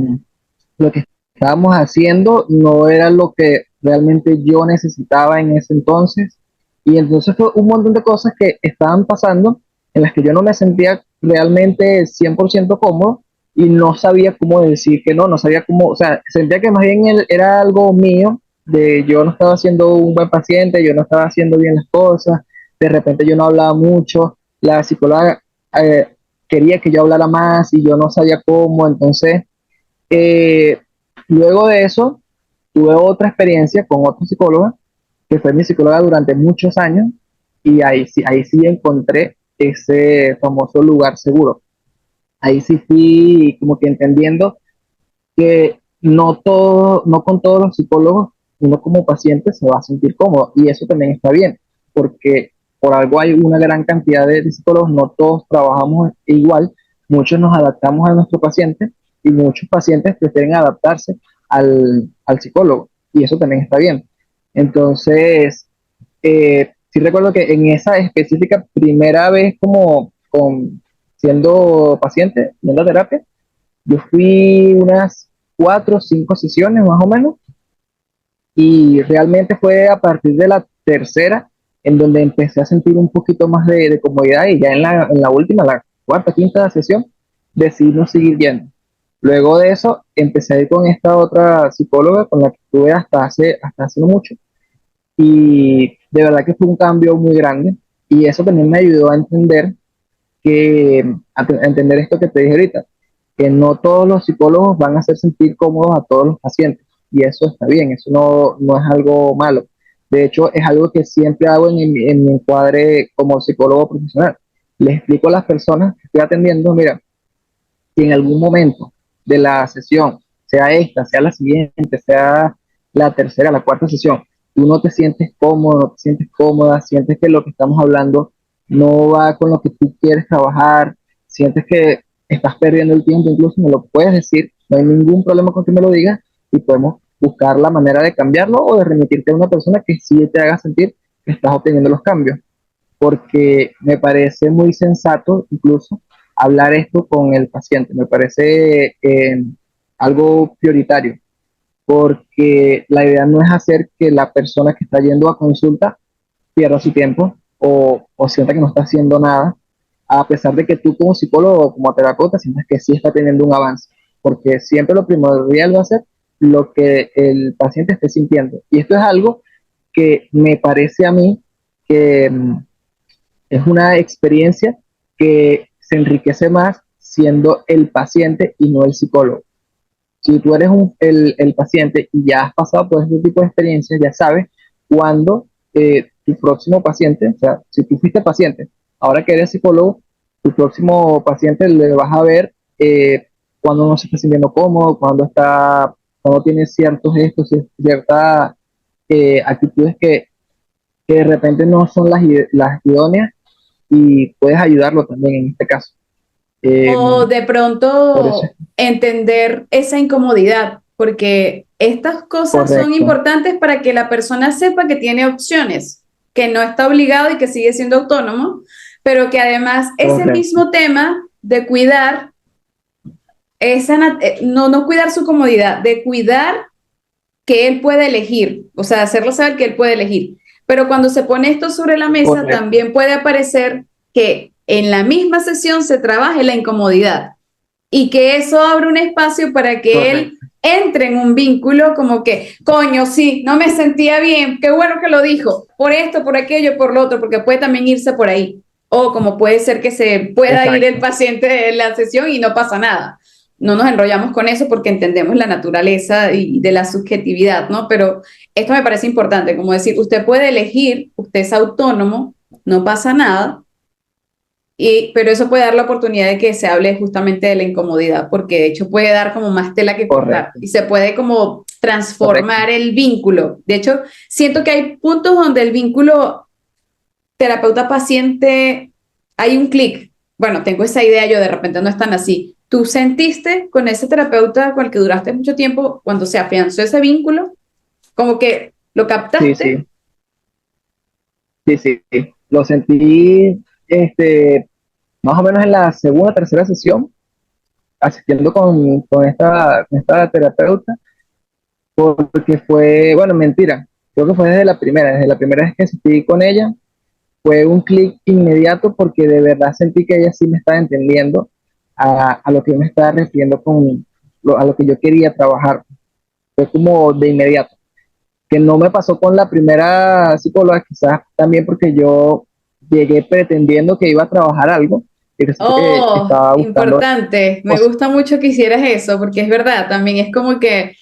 [SPEAKER 2] lo que estábamos haciendo no era lo que realmente yo necesitaba en ese entonces. Y entonces fue un montón de cosas que estaban pasando en las que yo no me sentía realmente 100% cómodo y no sabía cómo decir que no, no sabía cómo, o sea, sentía que más bien era algo mío, de yo no estaba siendo un buen paciente, yo no estaba haciendo bien las cosas, de repente yo no hablaba mucho, la psicóloga eh, quería que yo hablara más y yo no sabía cómo, entonces eh, luego de eso tuve otra experiencia con otra psicóloga, que fue mi psicóloga durante muchos años, y ahí sí encontré ese famoso lugar seguro. Ahí sí fui como que entendiendo que no con todos los psicólogos uno como paciente se va a sentir cómodo, y eso también está bien, porque por algo hay una gran cantidad de psicólogos, no todos trabajamos igual, muchos nos adaptamos a nuestro paciente y muchos pacientes prefieren adaptarse al psicólogo, y eso también está bien. Entonces, sí recuerdo que en esa específica primera vez siendo paciente, yendo a terapia, yo fui unas 4 o 5 sesiones más o menos, y realmente fue a partir de la tercera en donde empecé a sentir un poquito más de comodidad, y ya en la última, la cuarta, quinta sesión, decidí no seguir yendo. Luego de eso empecé a ir con esta otra psicóloga con la que estuve hasta hace no mucho, y de verdad que fue un cambio muy grande, y eso también me ayudó a entender a entender esto que te dije ahorita, que no todos los psicólogos van a hacer sentir cómodos a todos los pacientes, y eso está bien, eso no es algo malo. De hecho, es algo que siempre hago en mi encuadre como psicólogo profesional. Les explico a las personas que estoy atendiendo, mira, si en algún momento de la sesión, sea esta, sea la siguiente, sea la tercera, la cuarta sesión, tú no te sientes cómodo, no te sientes cómoda, sientes que lo que estamos hablando no va con lo que tú quieres trabajar, sientes que estás perdiendo el tiempo, incluso me lo puedes decir, no hay ningún problema con que me lo digas, y podemos buscar la manera de cambiarlo o de remitirte a una persona que sí te haga sentir que estás obteniendo los cambios, porque me parece muy sensato incluso hablar esto con el paciente, me parece algo prioritario, porque la idea no es hacer que la persona que está yendo a consulta pierda su tiempo o sienta que no está haciendo nada, a pesar de que tú como psicólogo o como terapeuta sientas que sí está teniendo un avance, porque siempre lo primordial va a ser lo que el paciente esté sintiendo. Y esto es algo que me parece a mí que es una experiencia que se enriquece más siendo el paciente y no el psicólogo. Si tú eres el paciente y ya has pasado por este tipo de experiencias, ya sabes cuándo tu próximo paciente, o sea, si tú fuiste paciente, ahora que eres psicólogo, tu próximo paciente le vas a ver cuando no se está sintiendo cómodo, cuando tiene ciertos gestos, ciertas actitudes que de repente no son las idóneas, y puedes ayudarlo también en este caso.
[SPEAKER 1] O de
[SPEAKER 2] Por eso es
[SPEAKER 1] pronto entender esa incomodidad, porque estas cosas son
[SPEAKER 2] correcto,
[SPEAKER 1] importantes para que la persona sepa que tiene opciones, que no está obligado y que sigue siendo autónomo, pero que además ese
[SPEAKER 2] correcto,
[SPEAKER 1] mismo tema de cuidar no cuidar su comodidad, de cuidar que él puede elegir, o sea, hacerlo saber que él puede elegir. Pero cuando se pone esto sobre la mesa,
[SPEAKER 2] correcto,
[SPEAKER 1] también puede aparecer que en la misma sesión se trabaje la incomodidad y que eso abre un espacio para que él
[SPEAKER 2] correcto,
[SPEAKER 1] entre en un vínculo como que, coño, sí, no me sentía bien, qué bueno que lo dijo, por esto, por aquello, por lo otro, porque puede también irse por ahí. O como puede ser que se pueda ir el
[SPEAKER 2] exacto,
[SPEAKER 1] paciente de la sesión y no pasa nada. No nos enrollamos con eso porque entendemos la naturaleza y de la subjetividad, ¿no? Pero esto me parece importante, como decir, usted puede elegir, usted es autónomo, no pasa nada, pero eso puede dar la oportunidad de que se hable justamente de la incomodidad, porque de hecho puede dar como más tela que cortar
[SPEAKER 2] correcto,
[SPEAKER 1] y se puede como
[SPEAKER 2] correcto.
[SPEAKER 1] transformar el vínculo. De hecho, siento que hay puntos donde el vínculo terapeuta-paciente hay un clic. Bueno, tengo esa idea, yo de repente no es tan así. ¿Tú sentiste con ese terapeuta con el que duraste mucho tiempo, cuando se afianzó ese vínculo, como que lo
[SPEAKER 2] Sí,
[SPEAKER 1] captaste?
[SPEAKER 2] sí, sí, sí, sí. Lo sentí, más o menos en la segunda, tercera sesión, asistiendo con esta terapeuta, porque fue, bueno, mentira, creo que fue desde la primera vez que asistí con ella, fue un clic inmediato porque de verdad sentí que ella sí me estaba entendiendo a lo que yo me estaba refiriendo a lo que yo quería trabajar. Fue como de inmediato, que no me pasó con la primera psicóloga, quizás también porque yo llegué pretendiendo que iba a trabajar algo y resulta que
[SPEAKER 1] Oh,
[SPEAKER 2] estaba buscando
[SPEAKER 1] importante. Me
[SPEAKER 2] cosas.
[SPEAKER 1] gusta mucho que hicieras eso, porque es verdad, también es como que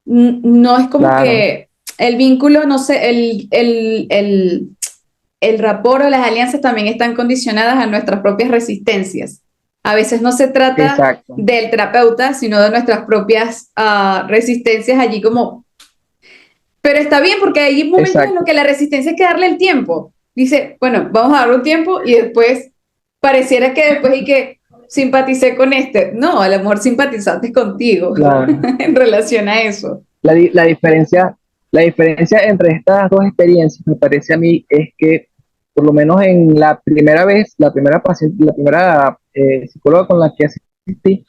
[SPEAKER 1] no es como
[SPEAKER 2] Claro,
[SPEAKER 1] que el vínculo, no sé, el rapport o las alianzas también están condicionadas a nuestras propias resistencias. A veces no se trata
[SPEAKER 2] exacto,
[SPEAKER 1] del terapeuta, sino de nuestras propias resistencias allí como... Pero está bien porque hay momentos en los
[SPEAKER 2] exacto,
[SPEAKER 1] que la resistencia hay que darle el tiempo. Dice, bueno, vamos a darle un tiempo y después pareciera que después y que simpaticé con este. No, a lo mejor simpatizaste contigo
[SPEAKER 2] claro.
[SPEAKER 1] en relación a eso.
[SPEAKER 2] La la diferencia entre estas dos experiencias, me parece a mí, es que por lo menos en la primera vez, la primera paciente, la primera psicóloga con la que asistí,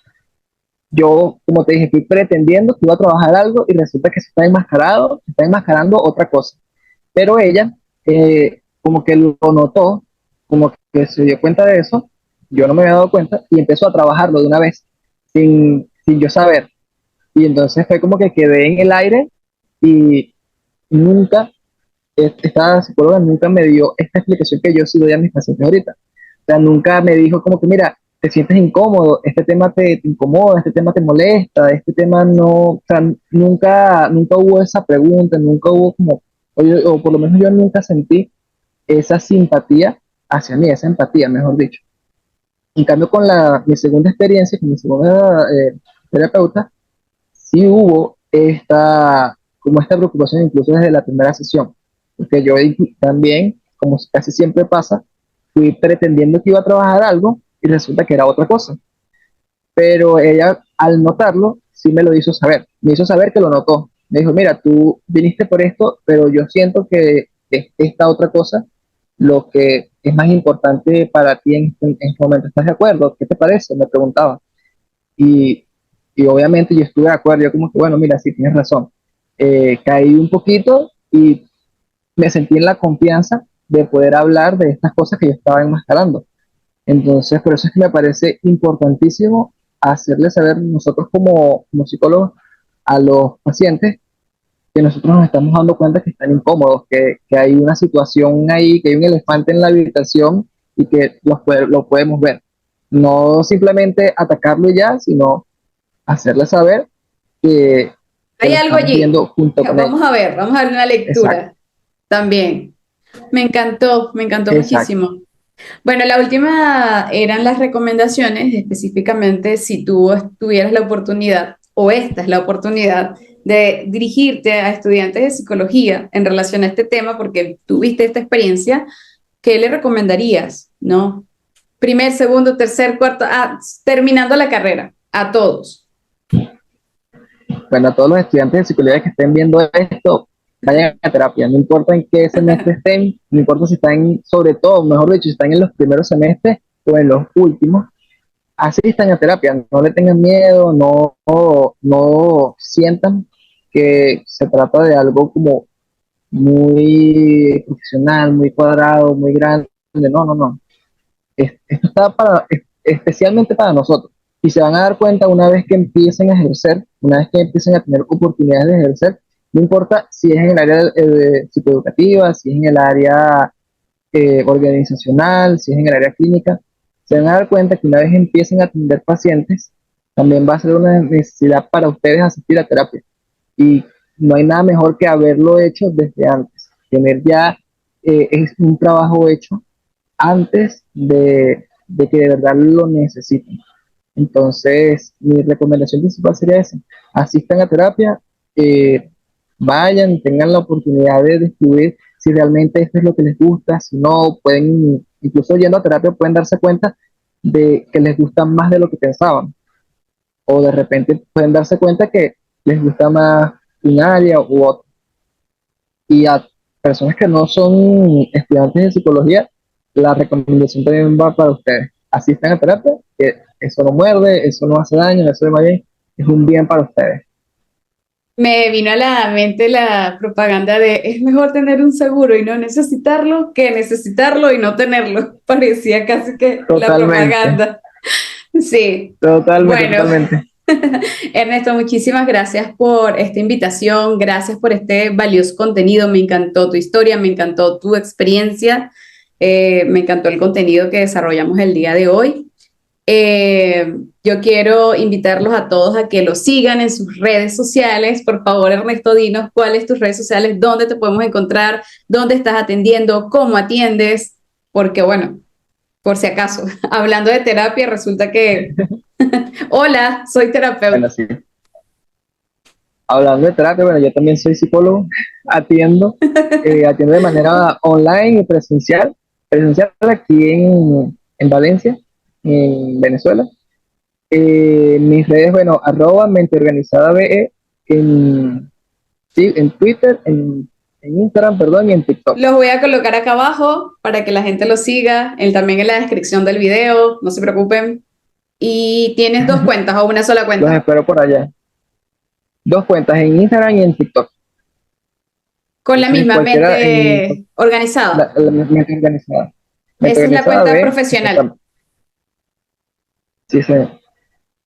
[SPEAKER 2] yo, como te dije, fui pretendiendo que iba a trabajar algo y resulta que se está enmascarando otra cosa. Pero ella, como que lo notó, como que se dio cuenta de eso, yo no me había dado cuenta y empezó a trabajarlo de una vez, sin yo saber. Y entonces fue como que quedé en el aire y nunca, esta psicóloga nunca me dio esta explicación que yo sí doy a mis pacientes ahorita. O sea, nunca me dijo como que, mira, te sientes incómodo, este tema te incomoda, este tema te molesta, este tema no, o sea, nunca hubo esa pregunta, nunca hubo como, o por lo menos yo nunca sentí esa simpatía hacia mí, esa empatía, mejor dicho. En cambio, mi segunda experiencia, con mi segunda terapeuta, sí hubo como esta preocupación incluso desde la primera sesión, porque yo también, como casi siempre pasa, fui pretendiendo que iba a trabajar algo y resulta que era otra cosa. Pero ella, al notarlo, sí me lo hizo saber. Me hizo saber que lo notó. Me dijo, mira, tú viniste por esto, pero yo siento que es esta otra cosa lo que es más importante para ti en este momento. ¿Estás de acuerdo? ¿Qué te parece? Me preguntaba. Y, y obviamente yo estuve de acuerdo, yo como que, bueno, mira, sí, tienes razón. Caí un poquito y me sentí en la confianza de poder hablar de estas cosas que yo estaba enmascarando. Entonces, por eso es que me parece importantísimo hacerle saber nosotros como psicólogos a los pacientes que nosotros nos estamos dando cuenta que están incómodos, que hay una situación ahí, que hay un elefante en la habitación y que lo podemos ver. No simplemente atacarlo y ya, sino hacerle saber que
[SPEAKER 1] Hay
[SPEAKER 2] lo
[SPEAKER 1] algo
[SPEAKER 2] estamos
[SPEAKER 1] allí.
[SPEAKER 2] viendo junto con
[SPEAKER 1] Vamos
[SPEAKER 2] ellos.
[SPEAKER 1] a ver, vamos a darle una
[SPEAKER 2] Exacto,
[SPEAKER 1] lectura también. Me encantó
[SPEAKER 2] exacto.
[SPEAKER 1] muchísimo. Bueno, la última eran las recomendaciones, específicamente si tú tuvieras la oportunidad, o esta es la oportunidad, de dirigirte a estudiantes de psicología en relación a este tema, porque tuviste esta experiencia, ¿qué le recomendarías? ¿No? primer, segundo, tercer, cuarto, terminando la carrera, a todos.
[SPEAKER 2] Bueno, a todos los estudiantes de psicología que estén viendo esto, vayan a terapia, no importa en qué semestre estén, no importa si están, sobre todo, mejor dicho, si están en los primeros semestres o en los últimos, asistan a terapia, no le tengan miedo, no sientan que se trata de algo como muy profesional, muy cuadrado, muy grande, no. Esto está especialmente para nosotros. Y se van a dar cuenta una vez que empiecen a ejercer, una vez que empiecen a tener oportunidades de ejercer, no importa si es en el área psicoeducativa, si es en el área organizacional, si es en el área clínica, se van a dar cuenta que una vez empiecen a atender pacientes, también va a ser una necesidad para ustedes asistir a terapia. Y no hay nada mejor que haberlo hecho desde antes, tener ya es un trabajo hecho antes de que de verdad lo necesiten. Entonces, mi recomendación principal sería esa: asistan a terapia, eh, vayan, tengan la oportunidad de descubrir si realmente esto es lo que les gusta, si no, pueden, incluso yendo a terapia, pueden darse cuenta de que les gusta más de lo que pensaban, o de repente pueden darse cuenta que les gusta más un área u otra. Y a personas que no son estudiantes de psicología, la recomendación también va para ustedes. Asistan a terapia, que eso no muerde, eso no hace daño, eso es un bien para ustedes.
[SPEAKER 1] Me vino a la mente la propaganda de es mejor tener un seguro y no necesitarlo que necesitarlo y no tenerlo. Parecía casi que la
[SPEAKER 2] Totalmente,
[SPEAKER 1] propaganda. Sí,
[SPEAKER 2] totalmente,
[SPEAKER 1] bueno,
[SPEAKER 2] totalmente.
[SPEAKER 1] Ernesto, muchísimas gracias por esta invitación, gracias por este valioso contenido, me encantó tu historia, me encantó tu experiencia, me encantó el contenido que desarrollamos el día de hoy. Yo quiero invitarlos a todos a que lo sigan en sus redes sociales. Por favor, Ernesto, dinos cuáles tus redes sociales, dónde te podemos encontrar, dónde estás atendiendo, cómo atiendes, porque bueno, por si acaso, hablando de terapia, resulta que, hola, soy terapeuta.
[SPEAKER 2] Bueno, sí. Hablando de terapia, bueno, yo también soy psicólogo, atiendo, atiendo de manera online y presencial, presencial aquí en Valencia, en Venezuela. Mis redes, bueno, arroba mente organizada BE en, sí, en Twitter, en Instagram, perdón, y en TikTok.
[SPEAKER 1] Los voy a colocar acá abajo para que la gente lo siga, también en la descripción del video, no se preocupen. ¿Y tienes dos cuentas o una sola
[SPEAKER 2] Los
[SPEAKER 1] cuenta?
[SPEAKER 2] espero por allá. Dos cuentas en Instagram y en TikTok.
[SPEAKER 1] Con la
[SPEAKER 2] Entonces,
[SPEAKER 1] misma
[SPEAKER 2] cualquiera en
[SPEAKER 1] mente organizada.
[SPEAKER 2] la mente organizada. Mente
[SPEAKER 1] Esa es la
[SPEAKER 2] organizada
[SPEAKER 1] cuenta
[SPEAKER 2] B,
[SPEAKER 1] profesional.
[SPEAKER 2] exactamente. Sí, sí,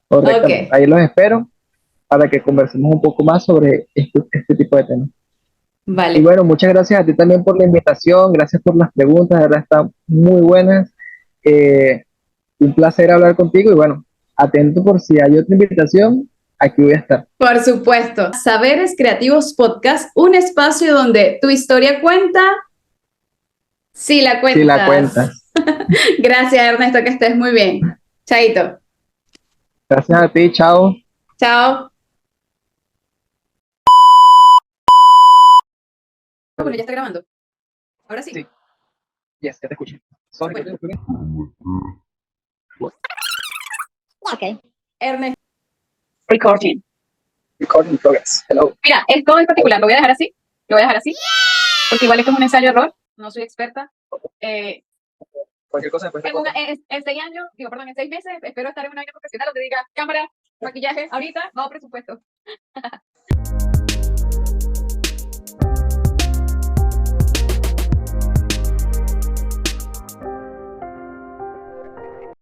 [SPEAKER 2] correctamente.
[SPEAKER 1] Ok,
[SPEAKER 2] Ahí los espero para que conversemos un poco más sobre este tipo de temas. Y
[SPEAKER 1] vale.
[SPEAKER 2] bueno, muchas gracias a ti también por la invitación, gracias por las preguntas, de verdad están muy buenas. Eh, un placer hablar contigo y bueno, atento por si hay otra invitación, aquí voy a estar.
[SPEAKER 1] Por supuesto. Saberes Creativos Podcast, un espacio donde tu historia cuenta si la
[SPEAKER 2] Si la cuentas.
[SPEAKER 1] cuentas. Gracias, Ernesto, que estés muy bien. Chaito.
[SPEAKER 2] Gracias a ti, chao.
[SPEAKER 1] Chao. Bueno, ya está grabando. Ahora sí.
[SPEAKER 2] Sí, yes, ya te escucho. Sorry,
[SPEAKER 1] Bueno.
[SPEAKER 2] ¿qué?
[SPEAKER 1] Ok. Ernesto. Recording.
[SPEAKER 2] Recording progress. Hello.
[SPEAKER 1] Mira, esto en particular lo voy a dejar así. Lo voy a dejar así. Porque igual esto es un ensayo-error. No soy experta.
[SPEAKER 2] Cualquier cosa después te corto.
[SPEAKER 1] En 6 años, digo, perdón, en 6 meses, espero estar en una vida profesional donde diga cámara, maquillaje, ahorita, no presupuesto.